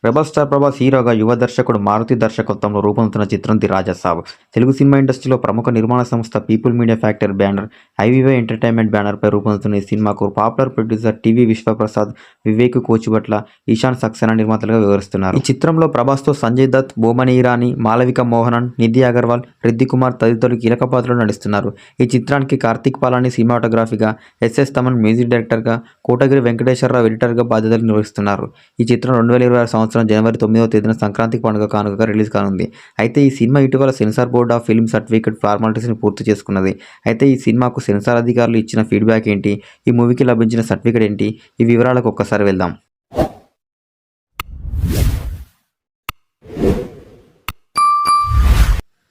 Rebel star Prabhas హీరోగా యువ దర్శకుడు మారుతి దర్శకత్వంలో రూపొందుతున్న చిత్రం ది రాజాసాబ్. తెలుగు సినిమా ఇండస్ట్రీలో ప్రముఖ నిర్మాణ సంస్థ people media factory banner, IVY entertainment బ్యానర్పై రూపొందుతున్న ఈ సినిమాకు popular producer TV Vishwaprasad, Vivek Kuchibhotla, Ishan Saxena నిర్మాతలుగా వివరిస్తున్నారు. ఈ చిత్రంలో ప్రభాస్తో సంజయ్ దత్, బోమని ఇరానీ, మాళవిక మోహనన్, నిధి అగర్వాల్, రిద్ది కుమార్ తదితరులు కీలక పాత్రలో నటిస్తున్నారు. ఈ చిత్రానికి కార్తిక్ పాలాని సినిమాటోగ్రఫీగా, ఎస్ఎస్ తమన్ మ్యూజిక్ డైరెక్టర్గా, కోటగిరి వెంకటేశ్వరరావు ఎడిటర్గా బాధ్యతలు నిర్వహిస్తున్నారు. ఈ చిత్రం 2026 సంవత్సరం జనవరి 9వ తేదీన సంక్రాంతి పండుగ కానుకగా రిలీజ్ కానుంది. అయితే ఈ సినిమా ఇటీవల censor board of film certificate ఫార్మాలిటీస్ని పూర్తి చేసుకున్నది. అయితే ఈ సినిమాకు సెన్సార్ అధికారులు ఇచ్చిన ఫీడ్బ్యాక్ ఏంటి, ఈ మూవీకి లభించిన సర్టిఫికేట్ ఏంటి, ఈ వివరాలకు ఒక్కసారి వెళ్దాం.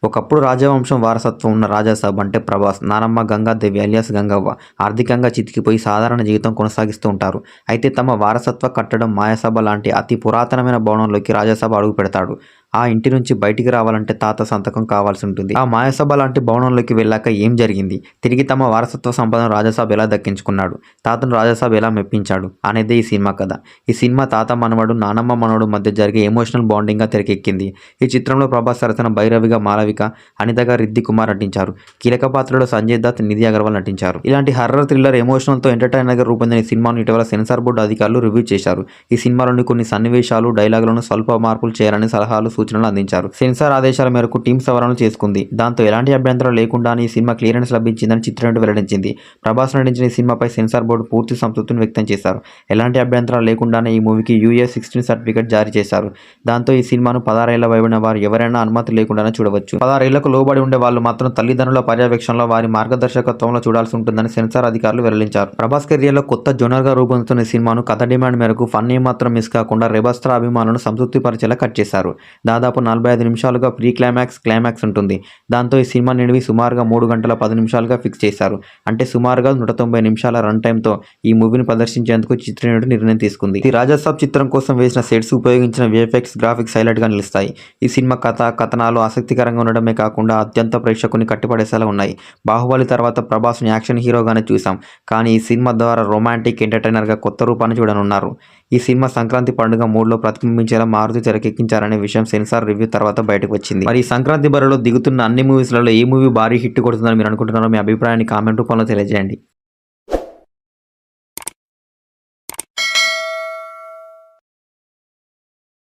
ఒకప్పుడు రాజవంశం వారసత్వం ఉన్న రాజాసాబ్ అంటే ప్రభాస్, నానమ్మ గంగాదేవి అలియాస్ గంగవ్వ ఆర్థికంగా చితికిపోయి సాధారణ జీవితం కొనసాగిస్తూ ఉంటారు. అయితే తమ వారసత్వ కట్టడం మాయాసభ లాంటి అతి పురాతనమైన భవనంలోకి రాజాసాబ్ అడుగు పెడతాడు. ఆ ఇంటి నుంచి బయటికి రావాలంటే తాత సంతకం కావాల్సి ఉంటుంది. ఆ మాయాసభ లాంటి భవనంలోకి వెళ్ళాక ఏం జరిగింది, తిరిగి తమ వారసత్వ సంపదను రాజాసాబ్ ఎలా దక్కించుకున్నాడు, తాతను రాజాసాబ్ ఎలా మెప్పించాడు అనేదే ఈ సినిమా కథ. ఈ సినిమా తాత మనవడు, నానమ్మ మనవడు మధ్య జరిగే ఎమోషనల్ బాండింగ్గా తెరకెక్కింది. ఈ చిత్రంలో ప్రభాస్ సరసన భైరవిగా మాళవిక, అనితగా రిద్ది కుమార్ నటించారు. కీలక పాత్రలో సంజయ్ దత్, నిధి అగర్వాల్ నటించారు. ఇలాంటి హర్రర్ థ్రిల్లర్ ఎమోషనల్తో ఎంటర్టైనర్గా రూపొందిన ఈ సినిమాను ఇటీవల సెన్సార్ బోర్డు అధికారులు రివ్యూ చేశారు. ఈ సినిమాలోని కొన్ని సన్నివేశాలు, డైలాగులను స్వల్ప మార్పులు చేయాలని సలహాలు, సూచనలు అందించారు. సెన్సార్ ఆదేశాల మేరకు టీం సవరణలు చేసుకుంది. దాంతో ఎలాంటి అభ్యంతరం లేకుండానే ఈ సినిమా క్లియరెన్స్ లభించిందని చిత్రయూనిట్ వెల్లడించింది. ప్రభాస్ నటించిన ఈ సినిమాపై సెన్సార్ బోర్డు పూర్తి సంతృప్తిని వ్యక్తం చేశారు. ఎలాంటి అభ్యంతరాలు లేకుండానే ఈ మూవీకి US-16 సర్టిఫికేట్ జారీ చేశారు. దాంతో ఈ సినిమాను 16 ఏళ్ల పైబడిన వారు ఎవరైనా అనుమతి లేకుండానే చూడవచ్చు. 16 ఏళ్లకు లోబడి ఉండే వాళ్ళు మాత్రం తల్లిదండ్రుల పర్యవేక్షణలో, వారి మార్గదర్శకత్వంలో చూడాల్సి ఉంటుందని సెన్సార్ అధికారులు వెల్లడించారు. ప్రభాస్ కెరియర్లో కొత్త జోనర్గా రూపొందుతున్న ఈ సినిమాను కథ డిమాండ్ మేరకు ఫన్ ఏమాత్రం మిస్ కాకుండా రెబల్ స్టార్ అభిమానులను సంతృప్తిపరిచేలా కట్ చేశారు. దాదాపు 45 నిమిషాలుగా ప్రీ క్లైమాక్స్, క్లైమాక్స్ ఉంటుంది. దాంతో ఈ సినిమా నిడివి సుమారుగా 3 గంటల 10 నిమిషాలుగా ఫిక్స్ చేశారు. అంటే సుమారుగా 190 నిమిషాల రన్ టైంతో ఈ మూవీని ప్రదర్శించేందుకు చిత్రయూనిట్ నిర్ణయం తీసుకుంది. ఈ రాజాసాబ్ చిత్రం కోసం వేసిన సెట్స్, ఉపయోగించిన VFX, గ్రాఫిక్స్ హైలైట్గా నిలుస్తాయి. ఈ సినిమా కథ, కథనాలు ఆసక్తికరంగా ఉండడమే కాకుండా అత్యంత ప్రేక్షకుని కట్టిపడేసేలా ఉన్నాయి. బాహుబలి తర్వాత ప్రభాస్ని యాక్షన్ హీరోగానే చూసాం, కానీ ఈ సినిమా ద్వారా రొమాంటిక్ ఎంటర్టైనర్గా కొత్త రూపాన్ని చూడనున్నారు. ఈ సినిమా సంక్రాంతి పండుగ మూడ్లో ప్రతిబింబించేలా మారుతి తెరకెక్కించారనే విషయం సెన్సార్ రివ్యూ తర్వాత బయటకు వచ్చింది. మరి సంక్రాంతి బరిలో దిగుతున్న అన్ని మూవీస్లలో ఏ మూవీ భారీ హిట్ కొడుతుందని మీరు అనుకుంటున్నారో మీ అభిప్రాయాన్ని కామెంట్ రూపంలో తెలియజేయండి.